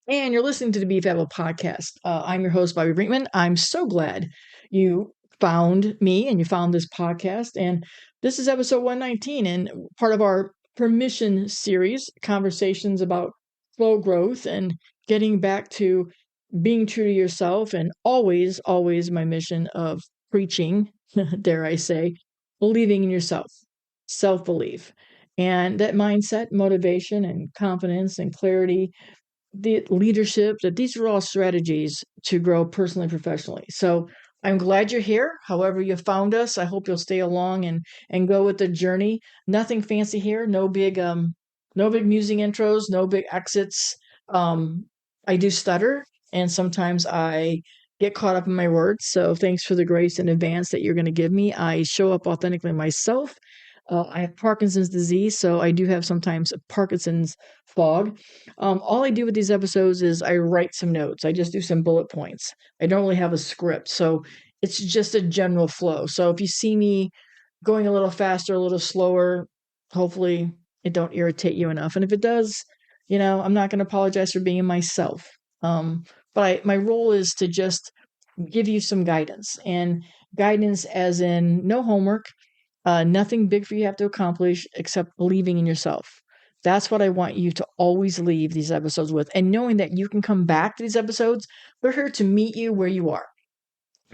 And you're listening to the Beef Apple podcast. I'm your host, Bobbi Brinkman. I'm so glad you found me and you found this podcast. And this is episode 119 and part of our permission series, conversations about slow growth and getting back to being true to yourself. And always my mission of preaching, dare I say, believing in yourself, self belief. And that mindset, motivation, and confidence and clarity, the leadership, that these are all strategies to grow personally and professionally. So I'm glad you're here. However you found us, I hope you'll stay along and go with the journey. Nothing fancy here. No big music intros, no big exits. I do stutter and sometimes I get caught up in my words. So thanks for the grace in advance that you're going to give me. I show up authentically myself. I have Parkinson's disease, so I do have sometimes Parkinson's fog. All I do with these episodes is I write some notes. I just do some bullet points. I don't really have a script, so it's just a general flow. So if you see me going a little faster, a little slower, hopefully it don't irritate you enough. And if it does, I'm not going to apologize for being myself. But my role is to just give you some guidance, and guidance as in no homework, nothing big for you have to accomplish except believing in yourself. That's what I want you to always leave these episodes with. And knowing that you can come back to these episodes, we're here to meet you where you are.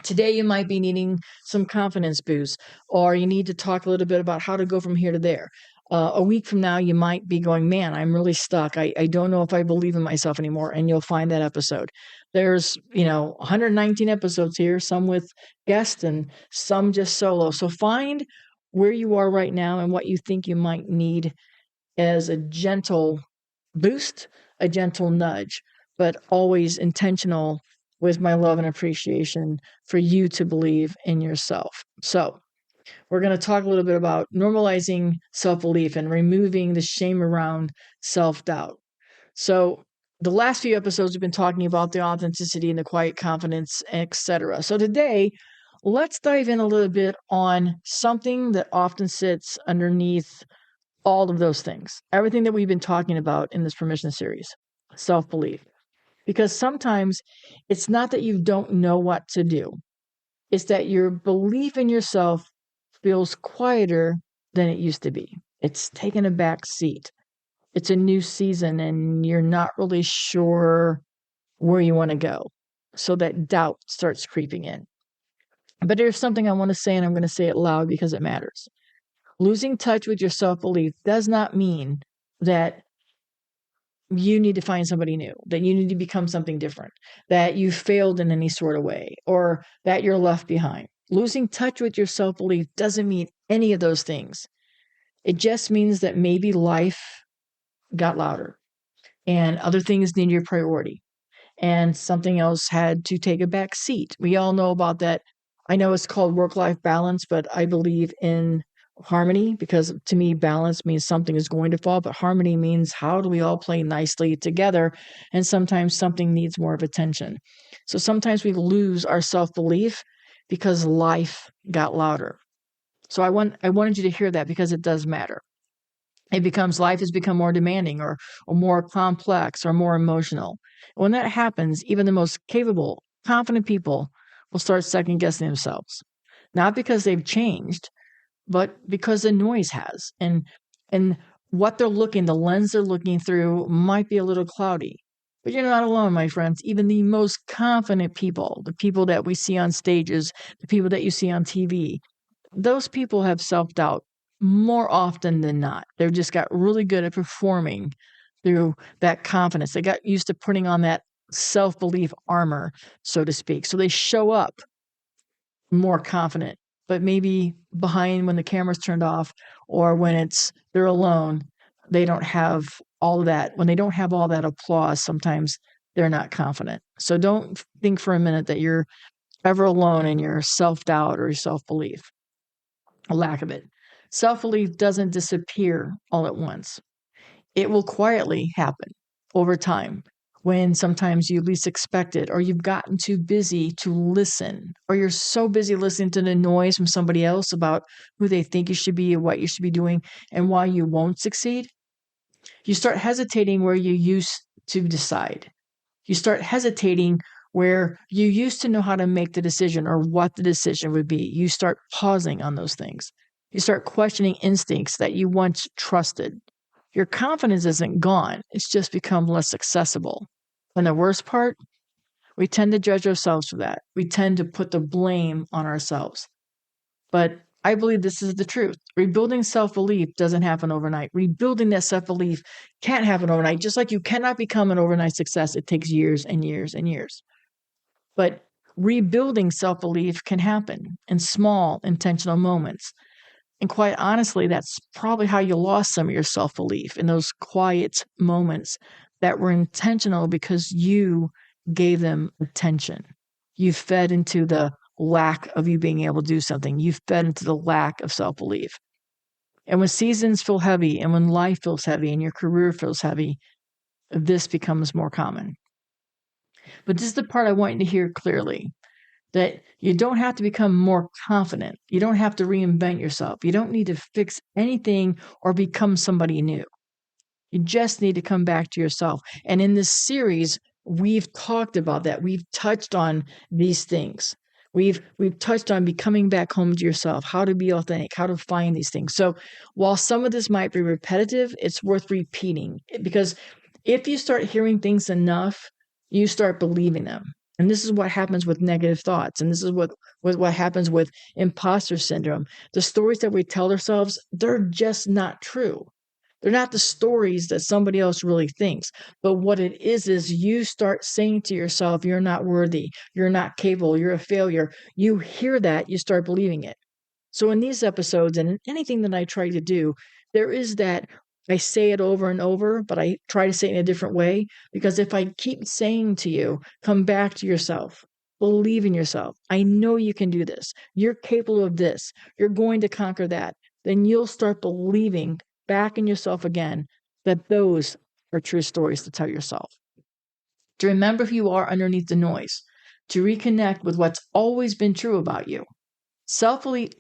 Today, you might be needing some confidence boost, or you need to talk a little bit about how to go from here to there. A week from now, you might be going, man, I'm really stuck. I don't know if I believe in myself anymore. And you'll find that episode. There's, 119 episodes here, some with guests and some just solo. So find where you are right now and what you think you might need as a gentle boost, a gentle nudge, but always intentional with my love and appreciation for you to believe in yourself. So, we're going to talk a little bit about normalizing self belief and removing the shame around self doubt. So, the last few episodes we've been talking about the authenticity and the quiet confidence, etc. So, today, let's dive in a little bit on something that often sits underneath all of those things, everything that we've been talking about in this permission series, self belief. Because sometimes it's not that you don't know what to do, it's that your belief in yourself feels quieter than it used to be. It's taken a back seat. It's a new season and you're not really sure where you want to go. So that doubt starts creeping in. But there's something I want to say, and I'm going to say it loud because it matters. Losing touch with your self belief does not mean that you need to find somebody new, that you need to become something different, that you failed in any sort of way, or that you're left behind. Losing touch with your self belief doesn't mean any of those things. It just means that maybe life got louder and other things need your priority and something else had to take a back seat. We all know about that. I know it's called work-life balance, but I believe in harmony because to me, balance means something is going to fall, but harmony means how do we all play nicely together? And sometimes something needs more of attention. So sometimes we lose our self-belief because life got louder. So I wanted you to hear that because it does matter. Life has become more demanding or more complex or more emotional. When that happens, even the most capable, confident people will start second guessing themselves. Not because they've changed, but because the noise has. And what the lens they're looking through might be a little cloudy. But you're not alone, my friends. Even the most confident people, the people that we see on stages, the people that you see on TV, those people have self-doubt more often than not. They've just got really good at performing through that confidence. They got used to putting on that self-belief armor, so to speak. So they show up more confident, but maybe behind when the camera's turned off or when they're alone, they don't have all of that. When they don't have all that applause, sometimes they're not confident. So don't think for a minute that you're ever alone in your self-doubt or your self-belief. A lack of it. Self-belief doesn't disappear all at once. It will quietly happen over time when sometimes you least expect it, or you've gotten too busy to listen, or you're so busy listening to the noise from somebody else about who they think you should be and what you should be doing and why you won't succeed. You start hesitating where you used to decide. You start hesitating where you used to know how to make the decision or what the decision would be. You start pausing on those things. You start questioning instincts that you once trusted. Your confidence isn't gone, it's just become less accessible. And the worst part, we tend to judge ourselves for that. We tend to put the blame on ourselves. But I believe this is the truth. Rebuilding self-belief doesn't happen overnight. Rebuilding that self-belief can't happen overnight. Just like you cannot become an overnight success, it takes years and years and years. But rebuilding self-belief can happen in small, intentional moments. And quite honestly, that's probably how you lost some of your self-belief, in those quiet moments that were intentional because you gave them attention. You fed into the lack of you being able to do something. You fed into the lack of self-belief. And when seasons feel heavy and when life feels heavy and your career feels heavy, this becomes more common. But this is the part I want you to hear clearly, that you don't have to become more confident. You don't have to reinvent yourself. You don't need to fix anything or become somebody new. You just need to come back to yourself. And in this series, we've talked about that. We've touched on these things. We've touched on becoming back home to yourself, how to be authentic, how to find these things. So while some of this might be repetitive, it's worth repeating, because if you start hearing things enough, you start believing them. And this is what happens with negative thoughts. And this is what happens with imposter syndrome. The stories that we tell ourselves, they're just not true. They're not the stories that somebody else really thinks. But what it is you start saying to yourself, you're not worthy, you're not capable, you're a failure. You hear that, you start believing it. So in these episodes and in anything that I try to do, there is that I say it over and over, but I try to say it in a different way. Because if I keep saying to you, come back to yourself, believe in yourself, I know you can do this, you're capable of this, you're going to conquer that, then you'll start believing back in yourself again that those are true stories to tell yourself. To remember who you are underneath the noise, to reconnect with what's always been true about you. Self-belief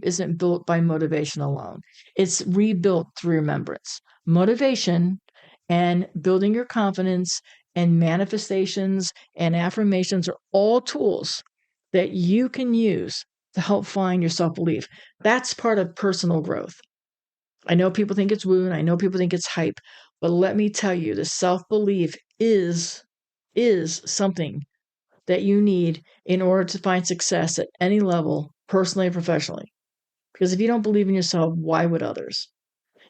isn't built by motivation alone. It's rebuilt through remembrance. Motivation and building your confidence and manifestations and affirmations are all tools that you can use to help find your self-belief. That's part of personal growth. I know people think it's woo, and I know people think it's hype, but let me tell you, the self-belief is something that you need in order to find success at any level, personally and professionally. Because if you don't believe in yourself, why would others?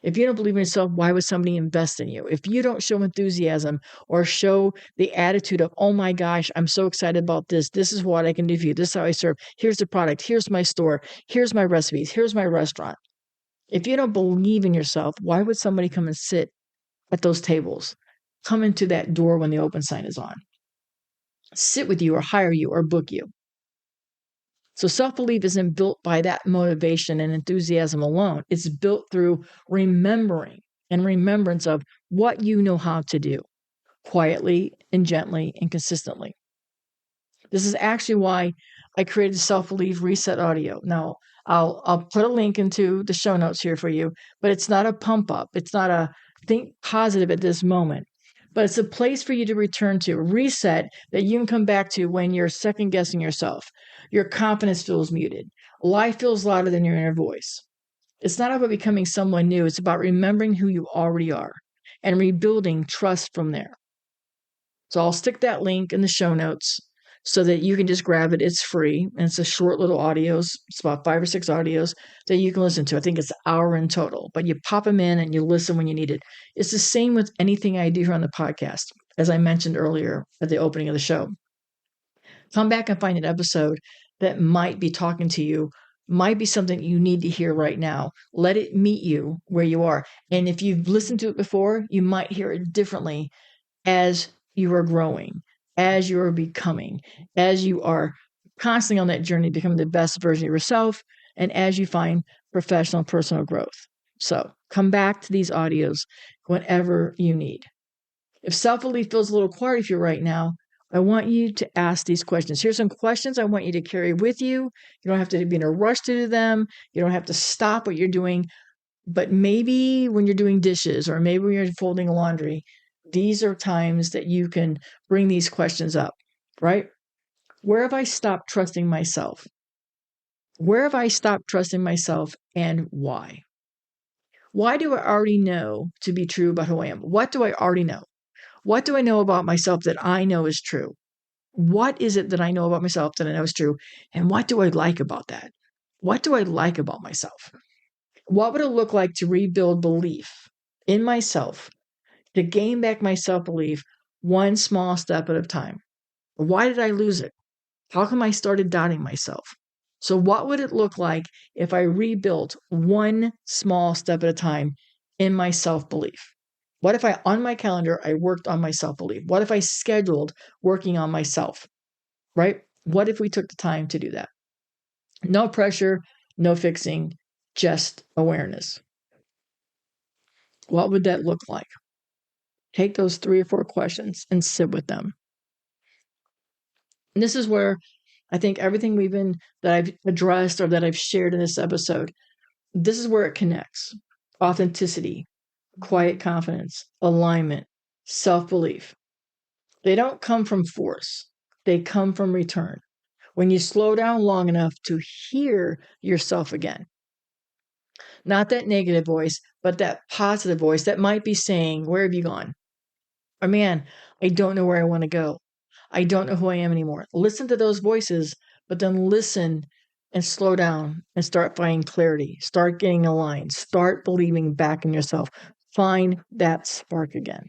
If you don't believe in yourself, why would somebody invest in you? If you don't show enthusiasm or show the attitude of, oh my gosh, I'm so excited about this. This is what I can do for you. This is how I serve. Here's the product. Here's my store. Here's my recipes. Here's my restaurant. If you don't believe in yourself, why would somebody come and sit at those tables? Come into that door when the open sign is on. Sit with you or hire you or book you. So self-belief isn't built by that motivation and enthusiasm alone. It's built through remembering and remembrance of what you know how to do, quietly and gently and consistently. This is actually why I created Self-Belief Reset Audio. Now, I'll put a link into the show notes here for you, but it's not a pump up. It's not a think positive at this moment, but it's a place for you to return to, reset, that you can come back to when you're second guessing yourself. Your confidence feels muted. Life feels louder than your inner voice. It's not about becoming someone new. It's about remembering who you already are and rebuilding trust from there. So I'll stick that link in the show notes so that you can just grab it. It's free, and it's a short little audios. It's about 5 or 6 audios that you can listen to. I think it's an hour in total, but you pop them in and you listen when you need it. It's the same with anything I do here on the podcast, as I mentioned earlier at the opening of the show. Come back and find an episode that might be talking to you, might be something you need to hear right now. Let it meet you where you are. And if you've listened to it before, you might hear it differently as you are growing, as you are becoming, as you are constantly on that journey to become the best version of yourself, and as you find professional and personal growth. So come back to these audios whenever you need. If self-belief feels a little quiet for you right now, I want you to ask these questions. Here's some questions I want you to carry with you. You don't have to be in a rush to do them. You don't have to stop what you're doing. But maybe when you're doing dishes, or maybe when you're folding laundry, these are times that you can bring these questions up, right? Where have I stopped trusting myself? Where have I stopped trusting myself and why? Why do I already know to be true about who I am? What do I already know? What do I know about myself that I know is true? What is it that I know about myself that I know is true? And what do I like about that? What do I like about myself? What would it look like to rebuild belief in myself, to gain back my self belief one small step at a time? Why did I lose it? How come I started doubting myself? So, what would it look like if I rebuilt one small step at a time in my self belief? What if on my calendar, I worked on my self belief? What if I scheduled working on myself, right? What if we took the time to do that? No pressure, no fixing, just awareness. What would that look like? Take those 3 or 4 questions and sit with them. And this is where I think everything that I've addressed or that I've shared in this episode, this is where it connects. Authenticity, quiet confidence, alignment, self-belief. They don't come from force. They come from return. When you slow down long enough to hear yourself again, not that negative voice, but that positive voice that might be saying, where have you gone? Or man, I don't know where I want to go. I don't know who I am anymore. Listen to those voices, but then listen and slow down and start finding clarity. Start getting aligned. Start believing back in yourself. Find that spark again.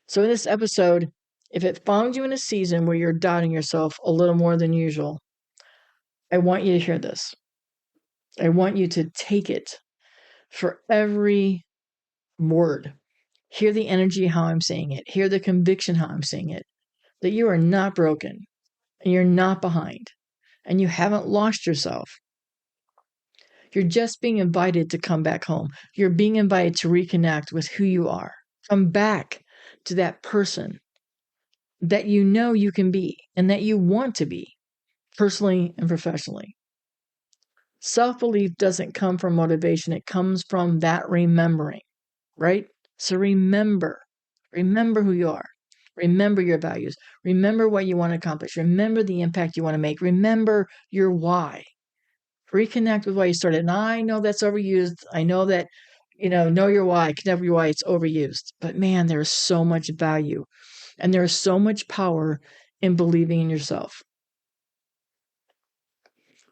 So in this episode, if it found you in a season where you're doubting yourself a little more than usual, I want you to hear this. I want you to take it for every word. Hear the energy how I'm saying it. Hear the conviction how I'm saying it. That you are not broken and you're not behind and you haven't lost yourself. You're just being invited to come back home. You're being invited to reconnect with who you are. Come back to that person that you know you can be and that you want to be, personally and professionally. Self-belief doesn't come from motivation. It comes from that remembering, right? So remember who you are. Remember your values. Remember what you want to accomplish. Remember the impact you want to make. Remember your why. Reconnect with why you started. And I know that's overused. I know that, know your why, connect with your why, it's overused. But man, there's so much value and there's so much power in believing in yourself.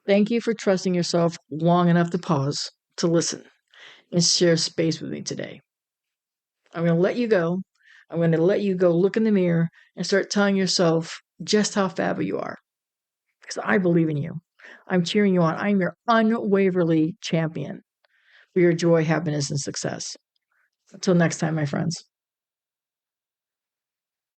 Thank you for trusting yourself long enough to pause, to listen, and share space with me today. I'm going to let you go. I'm going to let you go look in the mirror and start telling yourself just how fabulous you are. Because I believe in you. I'm cheering you on. I'm your unwaverly champion for your joy, happiness, and success. Until next time, my friends.